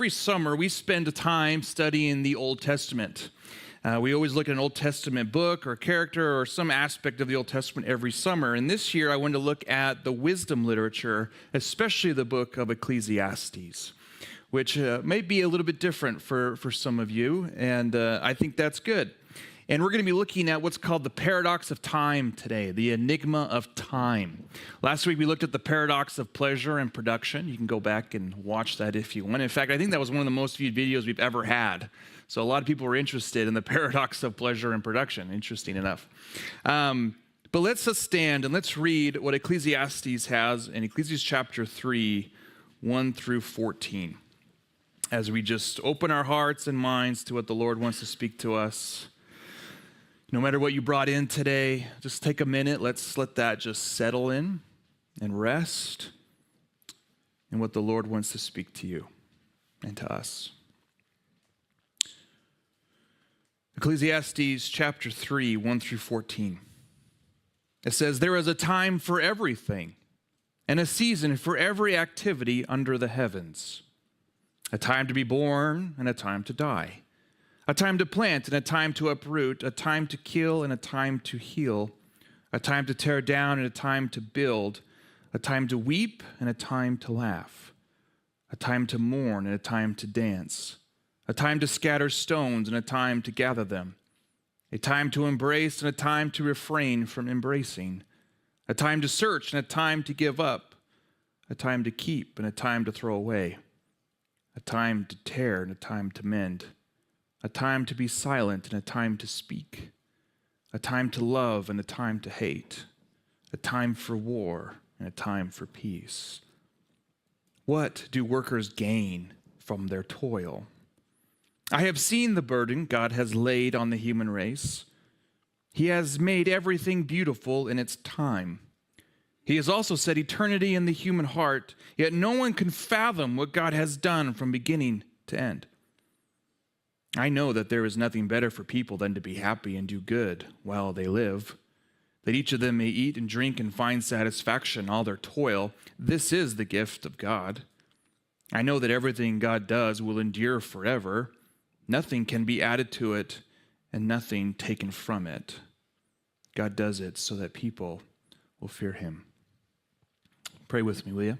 every summer we spend time studying the Old Testament. We always look at an Old Testament book or character or some aspect of the Old Testament every summer. And this year I wanted to look at the wisdom literature, especially the book of Ecclesiastes, which may be a little bit different for some of you, and I think that's good. And we're going to be looking at what's called the paradox of time today, the enigma of time. Last week we looked at the paradox of pleasure and production. You can go back and watch that if you want. In fact, I think that was one of the most viewed videos we've ever had. So a lot of people were interested in the paradox of pleasure and production, interesting enough. But let's just stand and let's read what Ecclesiastes has in Ecclesiastes chapter 3, 1 through 14. As we just open our hearts and minds to what the Lord wants to speak to us. No matter what you brought in today, just take a minute. Let's let that just settle in and rest in what the Lord wants to speak to you and to us. Ecclesiastes chapter 3, 1 through 14. It says, "There is a time for everything, and a season for every activity under the heavens. A time to be born and a time to die. A time to plant and a time to uproot. A time to kill and a time to heal. A time to tear down and a time to build. A time to weep and a time to laugh. A time to mourn and a time to dance. A time to scatter stones and a time to gather them. A time to embrace and a time to refrain from embracing. A time to search and a time to give up. A time to keep and a time to throw away. A time to tear and a time to mend. A time to be silent and a time to speak. A time to love and a time to hate. A time for war and a time for peace. What do workers gain from their toil? I have seen the burden God has laid on the human race. He has made everything beautiful in its time. He has also set eternity in the human heart, yet no one can fathom what God has done from beginning to end. I know that there is nothing better for people than to be happy and do good while they live, that each of them may eat and drink and find satisfaction in all their toil. This is the gift of God. I know that everything God does will endure forever. Nothing can be added to it and nothing taken from it. God does it so that people will fear him." Pray with me, will you?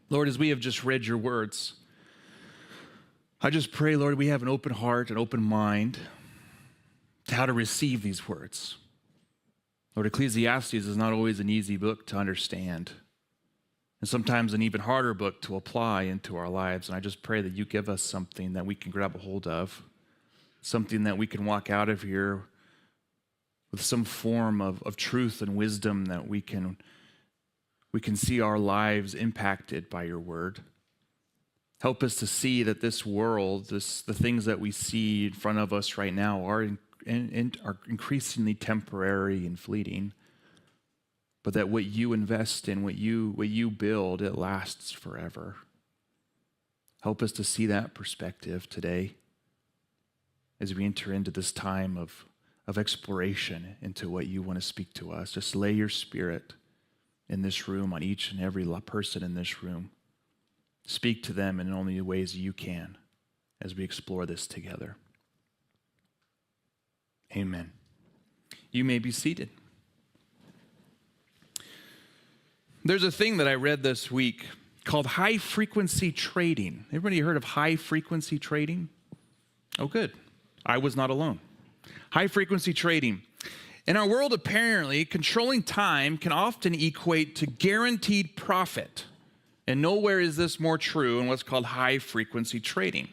Lord, as we have just read your words, I just pray, Lord, we have an open heart, an open mind to how to receive these words. Lord, Ecclesiastes is not always an easy book to understand, and sometimes an even harder book to apply into our lives. And I just pray that you give us something that we can grab a hold of, something that we can walk out of here with some form of truth and wisdom that we can see our lives impacted by your word. Help us to see that this world, the things that we see in front of us right now are increasingly temporary and fleeting, but that what you invest in, what you build, it lasts forever. Help us to see that perspective today as we enter into this time of exploration into what you want to speak to us. Just lay your spirit in this room on each and every person in this room. Speak to them in only the ways you can as we explore this together. Amen. You may be seated. There's a thing that I read this week called high-frequency trading. Everybody heard of high-frequency trading? Oh, good. I was not alone. High-frequency trading. In our world, apparently, controlling time can often equate to guaranteed profit. And nowhere is this more true in what's called high-frequency trading.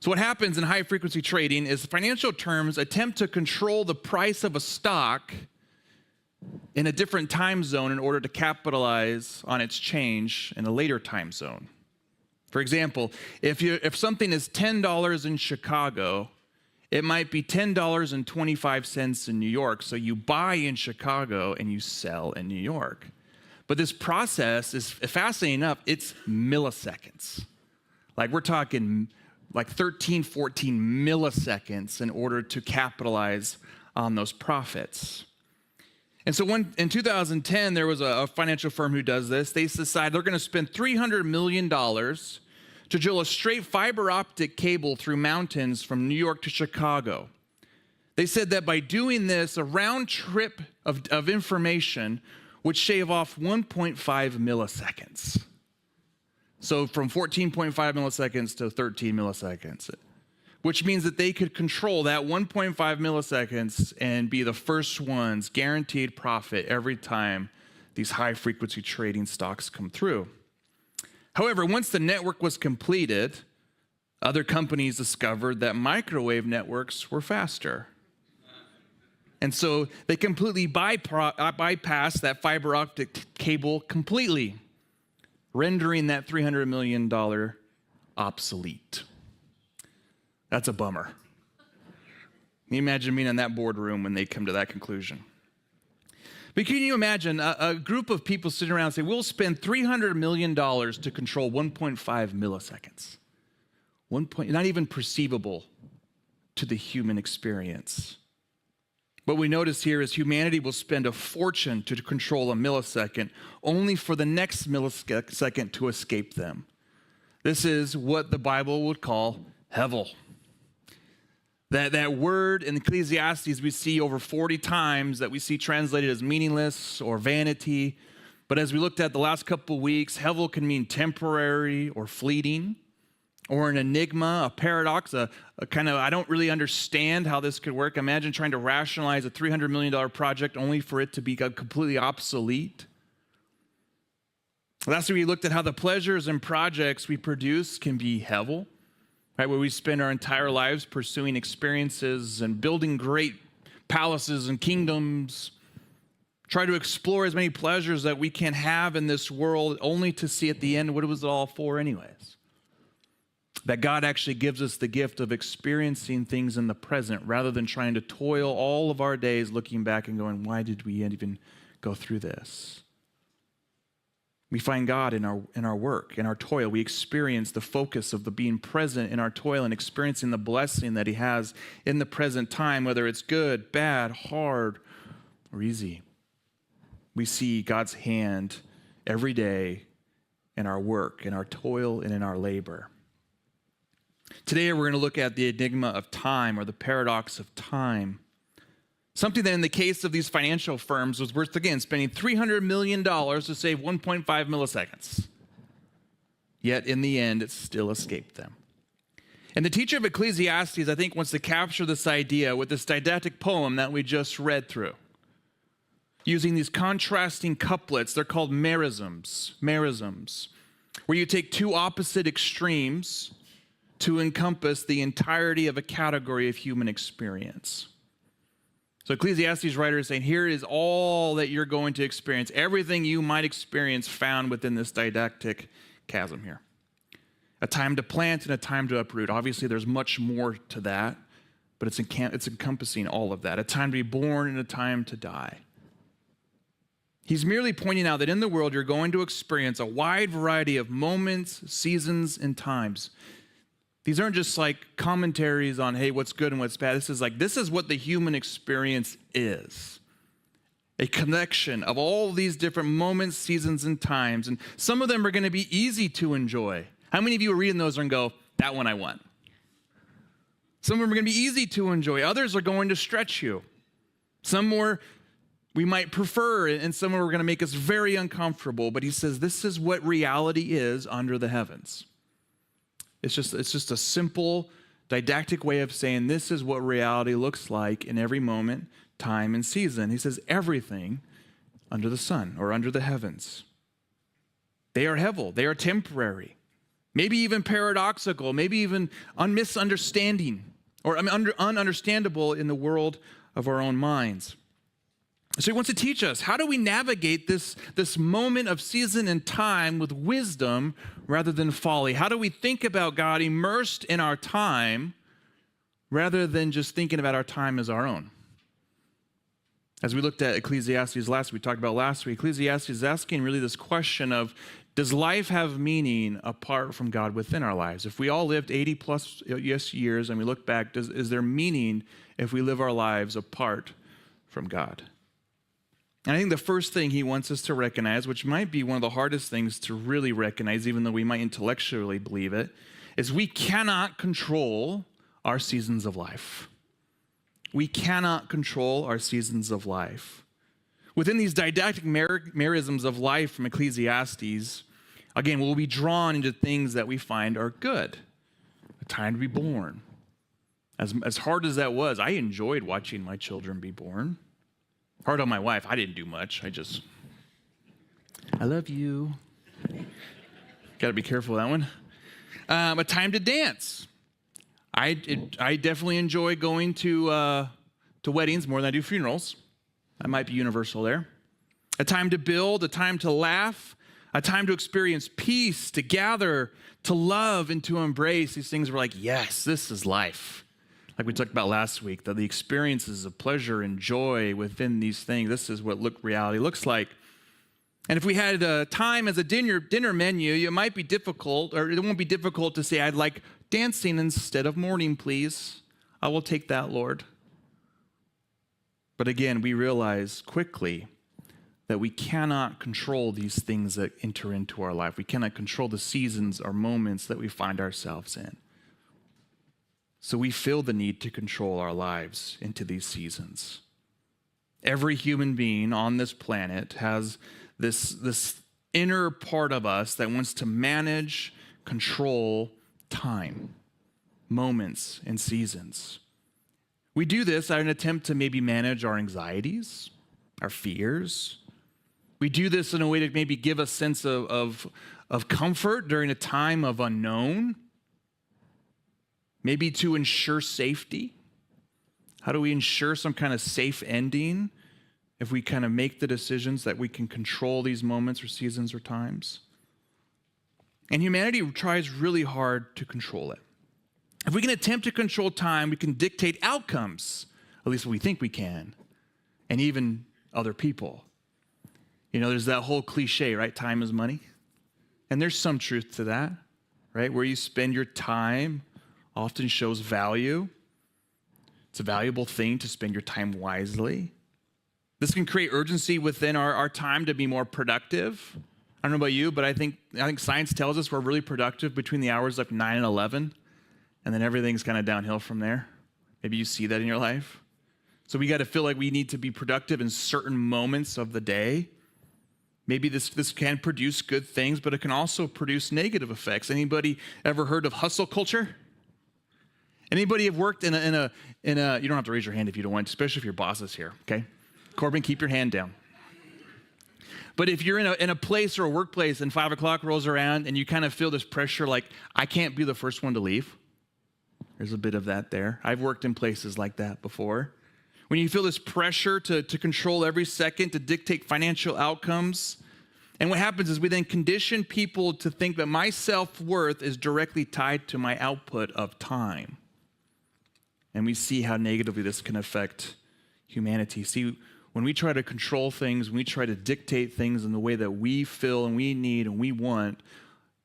So what happens in high-frequency trading is financial terms attempt to control the price of a stock in a different time zone in order to capitalize on its change in a later time zone. For example, if something is $10 in Chicago, it might be $10.25 in New York. So you buy in Chicago and you sell in New York. But this process is fascinating enough, it's milliseconds. Like we're talking like 13, 14 milliseconds in order to capitalize on those profits. And so in 2010, there was a financial firm who does this. They decide they're going to spend $300 million to drill a straight fiber optic cable through mountains from New York to Chicago. They said that by doing this, a round trip of information would shave off 1.5 milliseconds. So from 14.5 milliseconds to 13 milliseconds, which means that they could control that 1.5 milliseconds and be the first ones guaranteed profit every time these high-frequency trading stocks come through. However, once the network was completed, other companies discovered that microwave networks were faster. And so they completely bypassed that fiber optic cable completely, rendering that $300 million obsolete. That's a bummer. Can you imagine being in that boardroom when they come to that conclusion? But can you imagine a group of people sitting around and say, we'll spend $300 million to control 1.5 milliseconds. Not even perceivable to the human experience. What we notice here is humanity will spend a fortune to control a millisecond, only for the next millisecond to escape them. This is what the Bible would call hevel. That word in Ecclesiastes we see over 40 times that we see translated as meaningless or vanity. But as we looked at the last couple of weeks, hevel can mean temporary or fleeting, or an enigma, a paradox, a kind of, I don't really understand how this could work. Imagine trying to rationalize a $300 million project only for it to be completely obsolete. Last week we looked at how the pleasures and projects we produce can be hevel. Right, where we spend our entire lives pursuing experiences and building great palaces and kingdoms, try to explore as many pleasures that we can have in this world, only to see at the end what it was all for anyways. That God actually gives us the gift of experiencing things in the present rather than trying to toil all of our days looking back and going, why did we even go through this? We find God in our work, in our toil. We experience the focus of the being present in our toil and experiencing the blessing that he has in the present time, whether it's good, bad, hard, or easy. We see God's hand every day in our work, in our toil, and in our labor. Today we're going to look at the enigma of time, or the paradox of time. Something that in the case of these financial firms was worth, again, spending $300 million to save 1.5 milliseconds. Yet in the end, it still escaped them. And the teacher of Ecclesiastes, I think, wants to capture this idea with this didactic poem that we just read through. Using these contrasting couplets, they're called merisms, where you take two opposite extremes to encompass the entirety of a category of human experience. So Ecclesiastes writer is saying, here is all that you're going to experience, everything you might experience found within this didactic chasm here. A time to plant and a time to uproot. Obviously, there's much more to that, but it's encompassing all of that. A time to be born and a time to die. He's merely pointing out that in the world, you're going to experience a wide variety of moments, seasons, and times. These aren't just like commentaries on, hey, what's good and what's bad. This is what the human experience is. A connection of all these different moments, seasons, and times. And some of them are going to be easy to enjoy. How many of you are reading those and go, that one I want? Some of them are going to be easy to enjoy. Others are going to stretch you. Some more we might prefer, and some are going to make us very uncomfortable. But he says this is what reality is under the heavens. It's just a simple, didactic way of saying this is what reality looks like in every moment, time, and season. He says everything under the sun or under the heavens. They are hevel. They are temporary. Maybe even paradoxical. Maybe even misunderstanding or ununderstandable in the world of our own minds. So he wants to teach us, how do we navigate this moment of season and time with wisdom rather than folly? How do we think about God immersed in our time rather than just thinking about our time as our own? As we looked at Ecclesiastes last week, Ecclesiastes is asking really this question of, does life have meaning apart from God within our lives? If we all lived 80 plus years and we look back, is there meaning if we live our lives apart from God? And I think the first thing he wants us to recognize, which might be one of the hardest things to really recognize, even though we might intellectually believe it, is we cannot control our seasons of life. We cannot control our seasons of life. Within these didactic merisms of life from Ecclesiastes, again, we'll be drawn into things that we find are good. A time to be born. As hard as that was, I enjoyed watching my children be born. Hard on my wife. I didn't do much. I love you. Got to be careful with that one. A time to dance. I definitely enjoy going to weddings more than I do funerals. That might be universal there. A time to build, a time to laugh, a time to experience peace, to gather, to love, and to embrace. These things were like, yes, this is life. Like we talked about last week, that the experiences of pleasure and joy within these things, this is what reality looks like. And if we had time as a dinner menu, it might be difficult, or it won't be difficult to say, I'd like dancing instead of mourning, please. I will take that, Lord. But again, we realize quickly that we cannot control these things that enter into our life. We cannot control the seasons or moments that we find ourselves in. So we feel the need to control our lives into these seasons. Every human being on this planet has this inner part of us that wants to manage, control time, moments, and seasons. We do this in an attempt to maybe manage our anxieties, our fears. We do this in a way to maybe give a sense of comfort during a time of unknown, maybe to ensure safety. How do we ensure some kind of safe ending if we kind of make the decisions that we can control these moments or seasons or times? And humanity tries really hard to control it. If we can attempt to control time, we can dictate outcomes, at least we think we can, and even other people. You know, there's that whole cliche, right? Time is money. And there's some truth to that, right? Where you spend your time often shows value. It's a valuable thing to spend your time wisely. This can create urgency within our time to be more productive. I don't know about you, but I think science tells us we're really productive between the hours of 9 and 11, and then everything's kind of downhill from there. Maybe you see that in your life. So we got to feel like we need to be productive in certain moments of the day. Maybe this can produce good things, but it can also produce negative effects. Anybody ever heard of hustle culture? Anybody have worked in a you don't have to raise your hand if you don't want, especially if your boss is here, okay? Corbin, keep your hand down. But if you're in a place or a workplace and 5 o'clock rolls around and you kind of feel this pressure like, I can't be the first one to leave. There's a bit of that there. I've worked in places like that before. When you feel this pressure to control every second, to dictate financial outcomes. And what happens is we then condition people to think that my self-worth is directly tied to my output of time. And we see how negatively this can affect humanity. See, when we try to control things, when we try to dictate things in the way that we feel and we need and we want,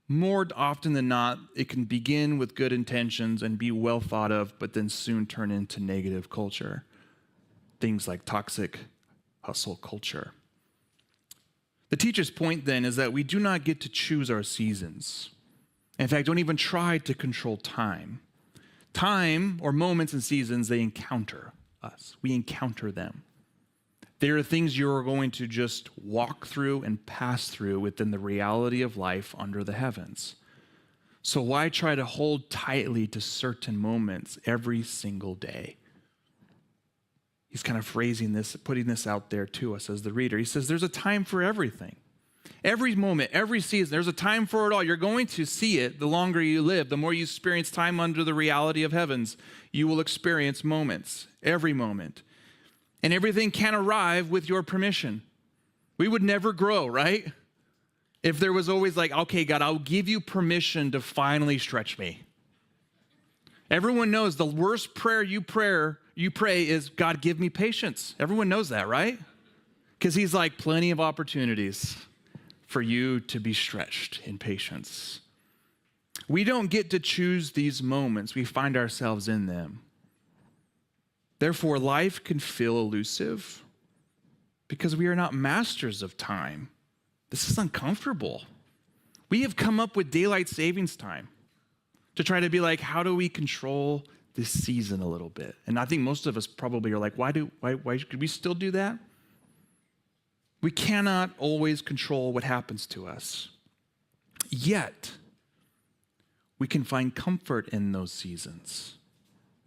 more often than not, it can begin with good intentions and be well thought of, but then soon turn into negative culture. Things like toxic hustle culture. The teacher's point then is that we do not get to choose our seasons. In fact, don't even try to control time. Time, or moments and seasons, they encounter us. We encounter them. They are things you're going to just walk through and pass through within the reality of life under the heavens. So why try to hold tightly to certain moments every single day? He's kind of phrasing this, putting this out there to us as the reader. He says there's a time for everything. Every moment, every season, there's a time for it all. You're going to see it the longer you live. The more you experience time under the reality of heavens, you will experience moments, every moment. And everything can arrive with your permission. We would never grow, right? If there was always like, okay, God, I'll give you permission to finally stretch me. Everyone knows the worst prayer you pray is, God, give me patience. Everyone knows that, right? Because he's like, plenty of opportunities for you to be stretched in patience. We don't get to choose these moments. We find ourselves in them. Therefore, life can feel elusive. because we are not masters of time. This is uncomfortable. We have come up with daylight savings time to try to be like, how do we control this season a little bit? And I think most of us probably are like, why could we still do that? We cannot always control what happens to us. Yet, we can find comfort in those seasons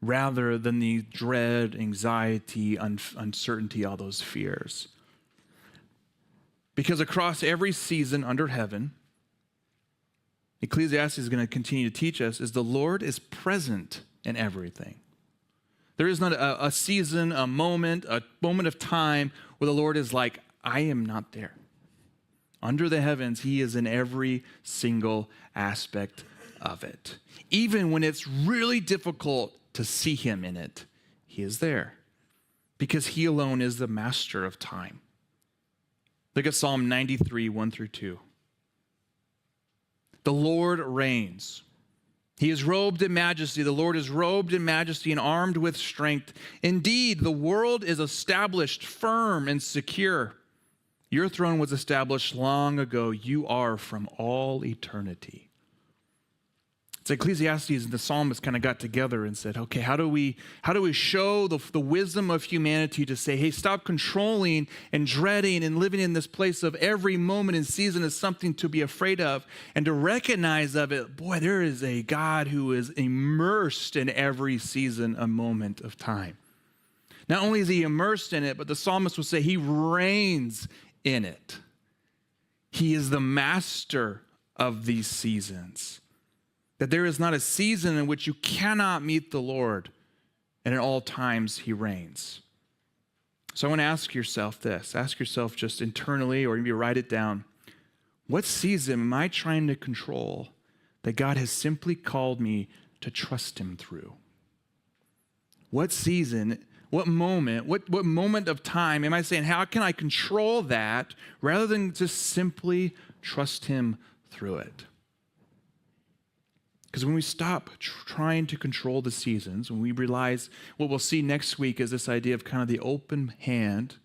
rather than the dread, anxiety, uncertainty, all those fears. Because across every season under heaven, Ecclesiastes is going to continue to teach us is the Lord is present in everything. There is not a season, a moment of time where the Lord is like, I am not there. Under the heavens, he is in every single aspect of it. Even when it's really difficult to see him in it, he is there because he alone is the master of time. Look at Psalm 93, 1-2. The Lord reigns. He is robed in majesty. The Lord is robed in majesty and armed with strength. Indeed, the world is established firm and secure. Your throne was established long ago. You are from all eternity. It's Ecclesiastes and the psalmist kind of got together and said, okay, how do we show the wisdom of humanity to say, hey, stop controlling and dreading and living in this place of every moment and season is something to be afraid of, and to recognize of it, boy, there is a God who is immersed in every season, a moment of time. Not only is he immersed in it, but the psalmist will say he reigns in it. He is the master of these seasons. That there is not a season in which you cannot meet the Lord, and at all times he reigns. So I want to ask yourself this. Ask yourself just internally, or maybe write it down. What season am I trying to control that God has simply called me to trust him through? What season, what moment of time am I saying, how can I control that rather than just simply trust him through it? Because when we stop trying to control the seasons, when we realize what we'll see next week is this idea of kind of the open hand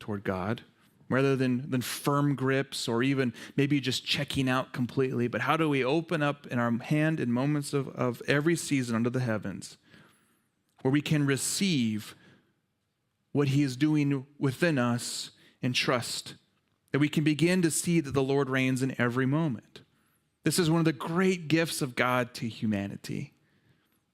toward God, rather than firm grips or even maybe just checking out completely, but how do we open up in our hand in moments of every season under the heavens where we can receive what he is doing within us and trust, that we can begin to see that the Lord reigns in every moment. This is one of the great gifts of God to humanity.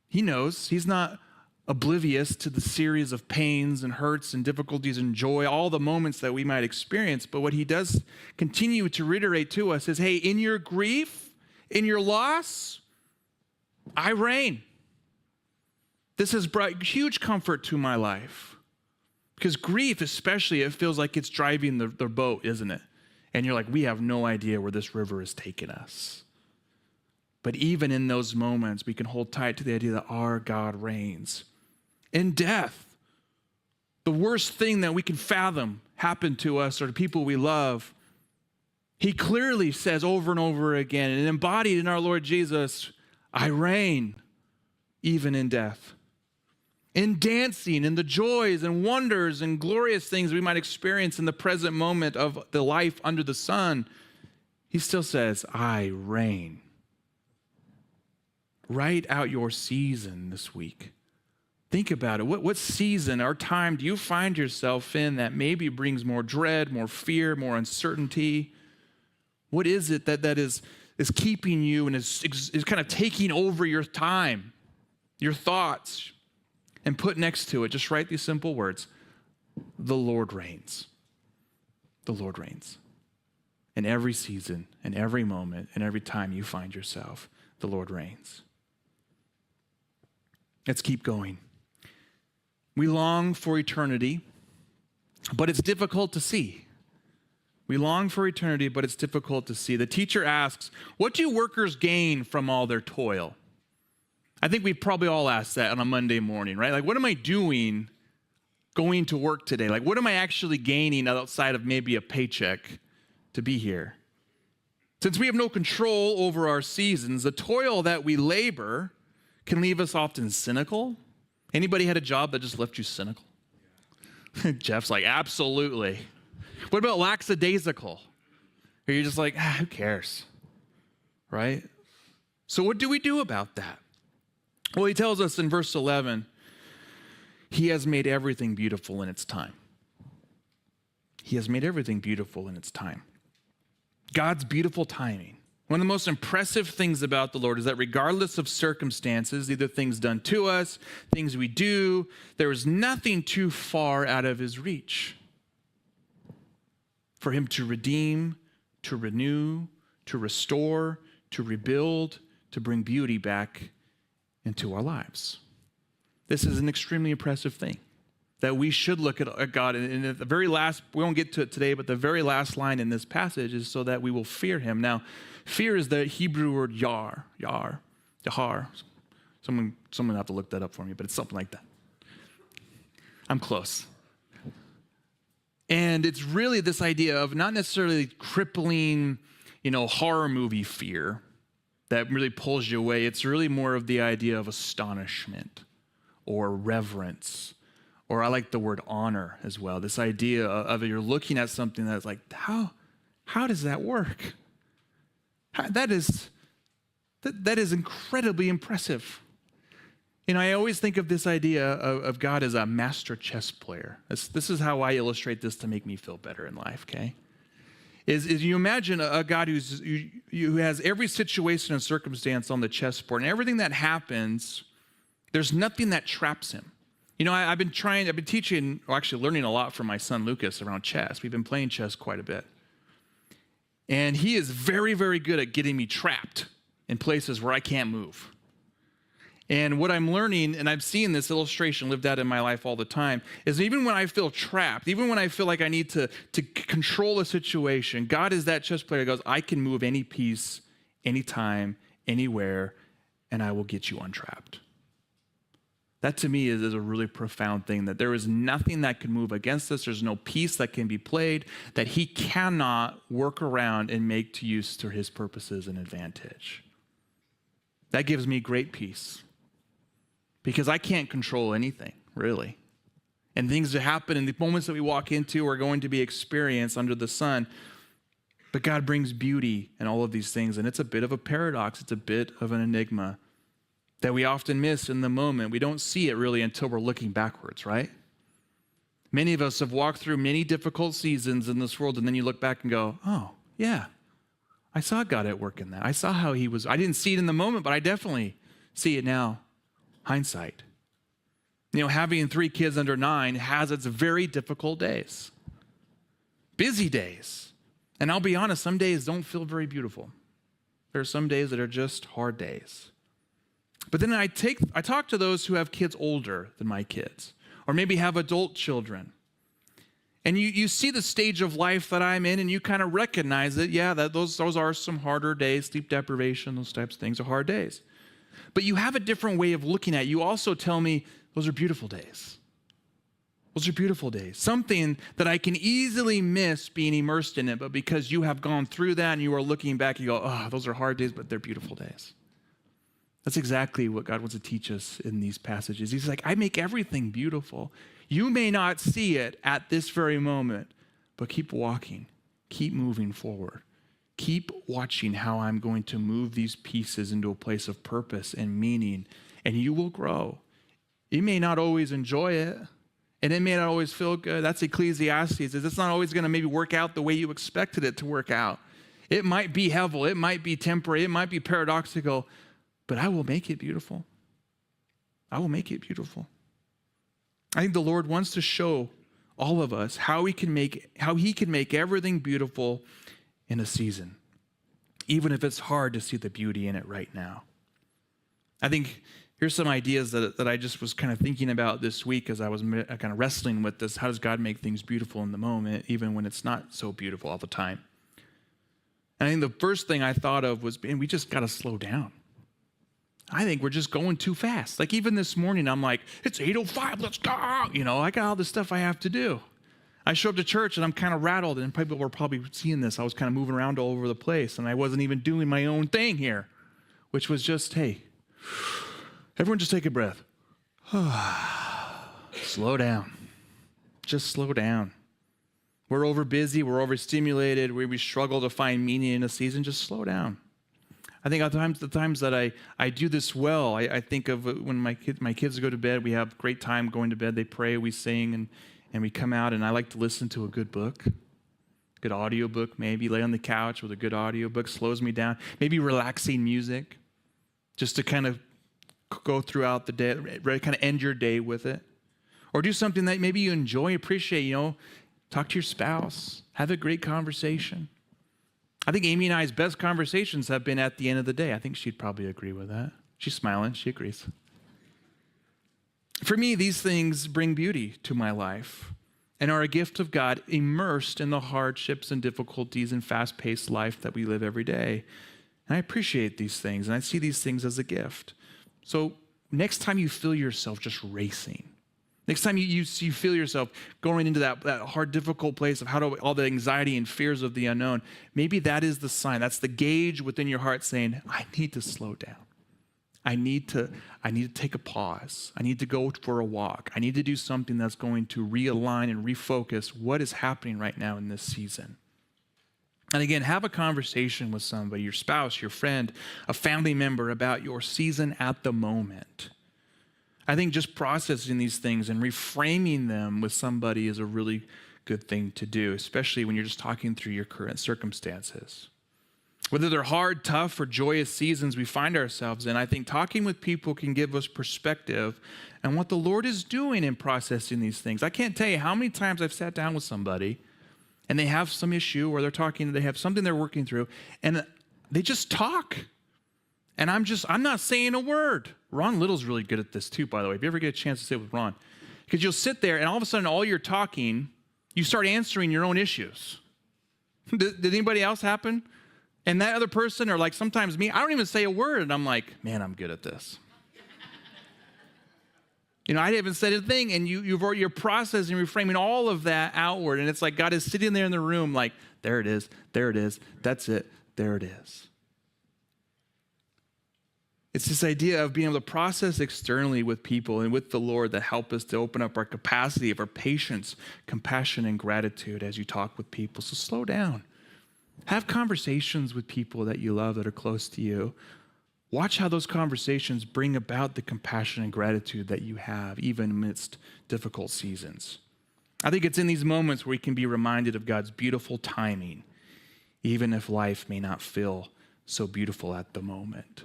He knows. He's not oblivious to the series of pains and hurts and difficulties and joy, all the moments that we might experience. But what he does continue to reiterate to us is, hey, in your grief, in your loss, I reign. This has brought huge comfort to my life. Because grief, especially, it feels like it's driving the boat, isn't it? And you're like, we have no idea where this river is taking us. But even in those moments, we can hold tight to the idea that our God reigns. In death, the worst thing that we can fathom happened to us or to people we love, he clearly says over and over again, and embodied in our Lord Jesus, I reign even in death. In dancing, in the joys and wonders and glorious things we might experience in the present moment of the life under the sun, he still says, I reign. Write out your season this week. Think about it. What season or time do you find yourself in that maybe brings more dread, more fear, more uncertainty? What is it that is keeping you and is kind of taking over your time, your thoughts? And put next to it, just write these simple words, the Lord reigns. The Lord reigns. In every season, in every moment, and every time you find yourself, the Lord reigns. Let's keep going. We long for eternity, but it's difficult to see. We long for eternity, but it's difficult to see. The teacher asks, what do workers gain from all their toil? I think we probably all ask that on a Monday morning, right? Like, what am I doing going to work today? Like, what am I actually gaining outside of maybe a paycheck to be here? Since we have no control over our seasons, the toil that we labor can leave us often cynical. Anybody had a job that just left you cynical? Jeff's like, absolutely. What about lackadaisical? Or you're just like, who cares? Right? So what do we do about that? Well, he tells us in verse 11, he has made everything beautiful in its time. He has made everything beautiful in its time. God's beautiful timing. One of the most impressive things about the Lord is that regardless of circumstances, either things done to us, things we do, there is nothing too far out of his reach for him to redeem, to renew, to restore, to rebuild, to bring beauty back into our lives. This is an extremely impressive thing that we should look at God. And at the very last, we won't get to it today, but the very last line in this passage is so that we will fear him. Now, fear is the Hebrew word yar. Someone will have to look that up for me, but it's something like that. I'm close. And it's really this idea of not necessarily crippling, horror movie fear that really pulls you away. It's really more of the idea of astonishment or reverence, or I like the word honor as well. This idea of you're looking at something that's like, how does that work? That is incredibly impressive. I always think of this idea of God as a master chess player. This is how I illustrate this to make me feel better in life, okay? Is you imagine a God who has every situation and circumstance on the chessboard, and everything that happens, there's nothing that traps him. I've been teaching, or actually learning a lot from my son Lucas around chess. We've been playing chess quite a bit. And he is very, very good at getting me trapped in places where I can't move. And what I'm learning, and I've seen this illustration lived out in my life all the time, is even when I feel trapped, even when I feel like I need to control a situation, God is that chess player that goes, I can move any piece, anytime, anywhere, and I will get you untrapped. That to me is a really profound thing, that there is nothing that can move against us. There's no piece that can be played that he cannot work around and make to use to his purposes and advantage. That gives me great peace because I can't control anything, really. And things that happen in the moments that we walk into are going to be experienced under the sun. But God brings beauty in all of these things, and it's a bit of a paradox. It's a bit of an enigma that we often miss in the moment. We don't see it really until we're looking backwards, right? Many of us have walked through many difficult seasons in this world, and then you look back and go, oh, yeah, I saw God at work in that. I saw how he was. I didn't see it in the moment, but I definitely see it now. Hindsight. Having 3 kids under 9 has its very difficult days. Busy days. And I'll be honest, some days don't feel very beautiful. There are some days that are just hard days. But then I talk to those who have kids older than my kids, or maybe have adult children. And you see the stage of life that I'm in, and you kind of recognize that, that those are some harder days. Sleep deprivation, those types of things are hard days. But you have a different way of looking at it. You also tell me those are beautiful days. Those are beautiful days. Something that I can easily miss being immersed in it, but because you have gone through that and you are looking back, you go, oh, those are hard days, but they're beautiful days. That's exactly what God wants to teach us in these passages. He's like, I make everything beautiful. You may not see it at this very moment, but keep walking, keep moving forward. Keep watching how I'm going to move these pieces into a place of purpose and meaning, and you will grow. You may not always enjoy it, and it may not always feel good. That's Ecclesiastes. It's not always going to maybe work out the way you expected it to work out. It might be hevel, it might be temporary, it might be paradoxical, but I will make it beautiful. I will make it beautiful. I think the Lord wants to show all of us how he can make everything beautiful in a season, even if it's hard to see the beauty in it right now. I think here's some ideas that I just was kind of thinking about this week as I was kind of wrestling with this. How does God make things beautiful in the moment, even when it's not so beautiful all the time? And I think the first thing I thought of was, man, we just got to slow down. I think we're just going too fast. Like even this morning, I'm like, it's 8:05, let's go. I got all the stuff I have to do. I show up to church and I'm kind of rattled, and people were probably seeing this. I was kind of moving around all over the place, and I wasn't even doing my own thing here, which was just, hey, everyone just take a breath. Slow down. just slow down. We're over busy, we're overstimulated, we struggle to find meaning in a season. Just slow down. I think the times that I do this well, I think of when my kids go to bed, we have a great time going to bed. They pray, we sing, and we come out, and I like to listen to a good book, good audio book maybe, lay on the couch with a good audio book, slows me down. Maybe relaxing music, just to kind of go throughout the day, kind of end your day with it. Or do something that maybe you enjoy, appreciate, talk to your spouse, have a great conversation. I think Amy and I's best conversations have been at the end of the day. I think she'd probably agree with that. She's smiling, she agrees. For me, these things bring beauty to my life and are a gift of God immersed in the hardships and difficulties and fast-paced life that we live every day. And I appreciate these things, and I see these things as a gift. So next time you feel yourself just racing, next time you feel yourself going into that hard, difficult place of all the anxiety and fears of the unknown, maybe that is the sign. That's the gauge within your heart saying, I need to slow down. I need to take a pause. I need to go for a walk. I need to do something that's going to realign and refocus what is happening right now in this season. And again, have a conversation with somebody, your spouse, your friend, a family member about your season at the moment. I think just processing these things and reframing them with somebody is a really good thing to do, especially when you're just talking through your current circumstances. Whether they're hard, tough, or joyous seasons we find ourselves in, I think talking with people can give us perspective on what the Lord is doing in processing these things. I can't tell you how many times I've sat down with somebody and they have some issue or they have something they're working through, and they just talk. And I'm not saying a word. Ron Little's really good at this too, by the way. If you ever get a chance to sit with Ron. Because you'll sit there and all of a sudden, all you're talking, you start answering your own issues. Did anybody else happen? And that other person, or like sometimes me, I don't even say a word. And I'm like, man, I'm good at this. I haven't said a thing. And you're processing, reframing all of that outward. And it's like God is sitting there in the room like, there it is, that's it, there it is. It's this idea of being able to process externally with people and with the Lord that help us to open up our capacity of our patience, compassion, and gratitude as you talk with people. So slow down. Have conversations with people that you love that are close to you. Watch how those conversations bring about the compassion and gratitude that you have, even amidst difficult seasons. I think it's in these moments where we can be reminded of God's beautiful timing, even if life may not feel so beautiful at the moment.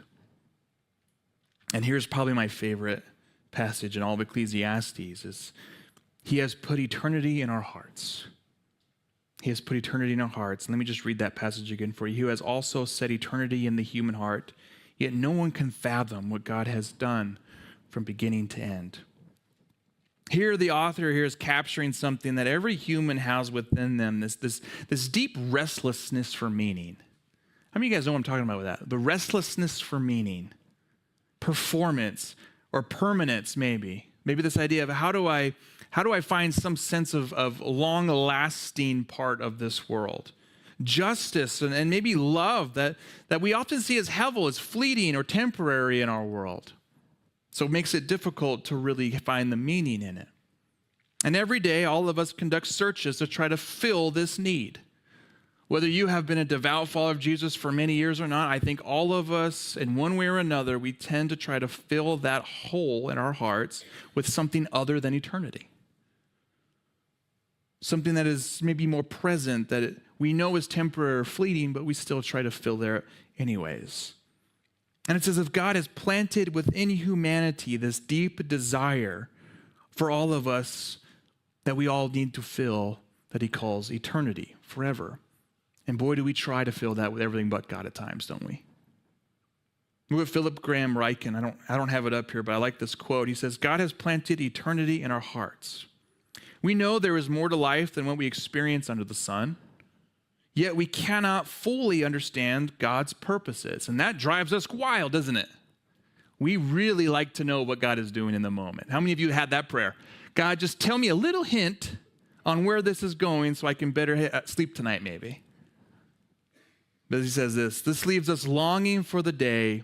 And here's probably my favorite passage in all of Ecclesiastes is He has put eternity in our hearts. He has put eternity in our hearts. And let me just read that passage again for you. Who has also set eternity in the human heart, yet no one can fathom what God has done from beginning to end. Here, the author here is capturing something that every human has within them, this deep restlessness for meaning. How many of you guys know what I'm talking about with that? The restlessness for meaning. Performance or permanence, maybe this idea of how do I find some sense of long-lasting part of this world? Justice and maybe love that we often see as hevel, as fleeting or temporary in our world. So it makes it difficult to really find the meaning in it. And every day, all of us conduct searches to try to fill this need. Whether you have been a devout follower of Jesus for many years or not, I think all of us, in one way or another, we tend to try to fill that hole in our hearts with something other than eternity. Something that is maybe more present, that we know is temporary or fleeting, but we still try to fill there anyways. And it's as if God has planted within humanity this deep desire for all of us that we all need to fill, that He calls eternity, forever. And boy, do we try to fill that with everything but God at times, don't we? Look at Philip Graham Ryken. I don't have it up here, but I like this quote. He says, God has planted eternity in our hearts. We know there is more to life than what we experience under the sun, yet we cannot fully understand God's purposes. And that drives us wild, doesn't it? We really like to know what God is doing in the moment. How many of you had that prayer? God, just tell me a little hint on where this is going so I can better sleep tonight, maybe. But he says this leaves us longing for the day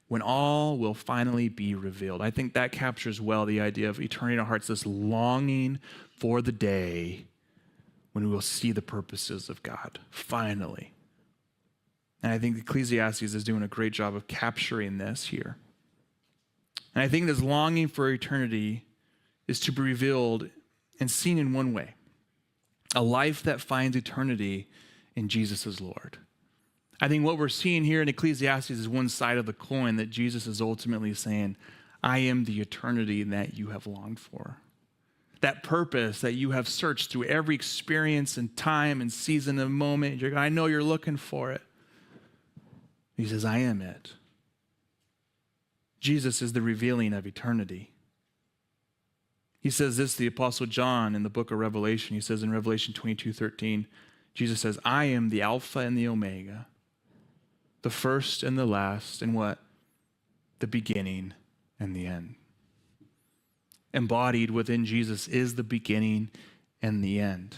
when all will finally be revealed. I think that captures well the idea of eternity in our hearts, this longing for the day when we will see the purposes of God, finally. And I think Ecclesiastes is doing a great job of capturing this here. And I think this longing for eternity is to be revealed and seen in one way: a life that finds eternity in Jesus as Lord. I think what we're seeing here in Ecclesiastes is one side of the coin, that Jesus is ultimately saying, I am the eternity that you have longed for. That purpose that you have searched through every experience and time and season and moment. I know you're looking for it. He says, I am it. Jesus is the revealing of eternity. He says this, the Apostle John, in the book of Revelation. He says in Revelation 22:13, Jesus says, I am the Alpha and the Omega, the first and the last, and what? The beginning and the end. Embodied within Jesus is the beginning and the end.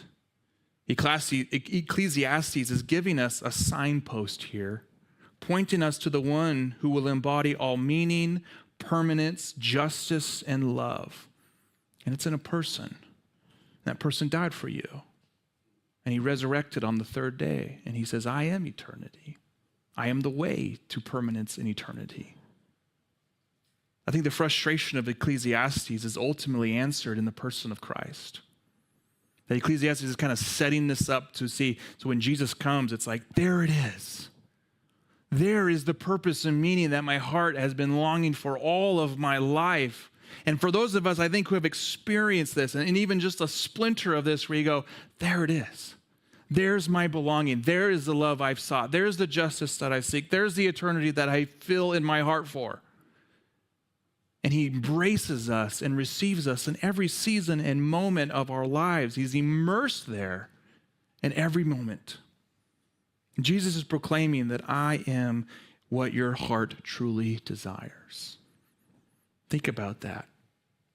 Ecclesiastes is giving us a signpost here, pointing us to the one who will embody all meaning, permanence, justice, and love. And it's in a person. That person died for you. And he resurrected on the third day. And he says, I am eternity. I am the way to permanence and eternity. I think the frustration of Ecclesiastes is ultimately answered in the person of Christ. That Ecclesiastes is kind of setting this up to see, so when Jesus comes, it's like, there it is. There is the purpose and meaning that my heart has been longing for all of my life. And for those of us, I think, who have experienced this, and even just a splinter of this, where you go, there it is. There's my belonging. There is the love I've sought. There's the justice that I seek. There's the eternity that I feel in my heart for. And he embraces us and receives us in every season and moment of our lives. He's immersed there in every moment. Jesus is proclaiming that I am what your heart truly desires. Think about that.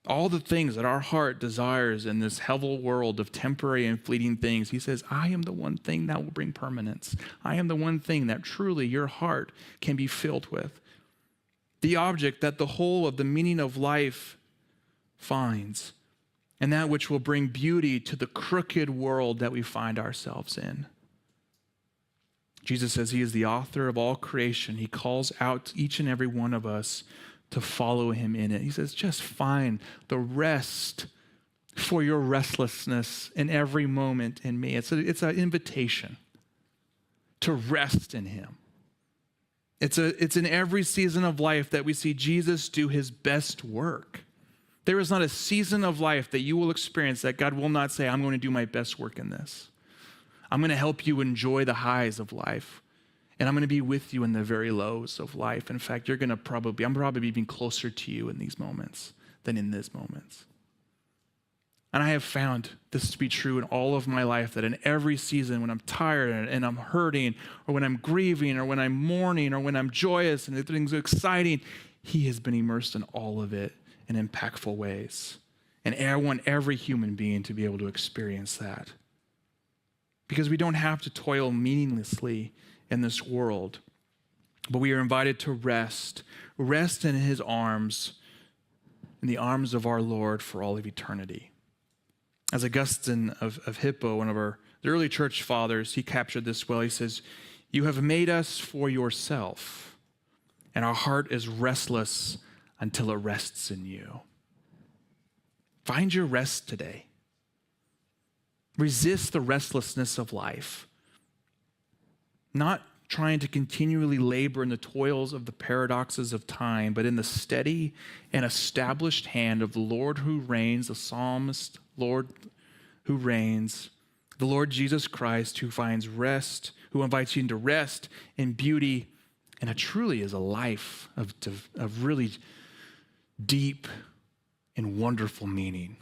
All the things that our heart desires in this hevel world of temporary and fleeting things, he says, I am the one thing that will bring permanence. I am the one thing that truly your heart can be filled with. The object that the whole of the meaning of life finds, and that which will bring beauty to the crooked world that we find ourselves in. Jesus says he is the author of all creation. He calls out each and every one of us to follow him in it. He says, just find the rest for your restlessness in every moment in me. It's an invitation to rest in him. It's in every season of life that we see Jesus do his best work. There is not a season of life that you will experience that God will not say, I'm going to do my best work in this. I'm going to help you enjoy the highs of life. And I'm going to be with you in the very lows of life. In fact, I'm probably even closer to you in these moments than in these moments. And I have found this to be true in all of my life, that in every season when I'm tired and I'm hurting, or when I'm grieving, or when I'm mourning, or when I'm joyous and things are exciting, he has been immersed in all of it in impactful ways. And I want every human being to be able to experience that. Because we don't have to toil meaninglessly in this world, but we are invited to rest in his arms, in the arms of our Lord for all of eternity. As Augustine of Hippo, one of the early church fathers, he captured this well. He says, you have made us for yourself, and our heart is restless until it rests in you. Find your rest today. Resist the restlessness of life. Not trying to continually labor in the toils of the paradoxes of time, but in the steady and established hand of the Lord who reigns, the psalmist, Lord who reigns, the Lord Jesus Christ who finds rest, who invites you into rest and beauty, and it truly is a life of really deep and wonderful meaning.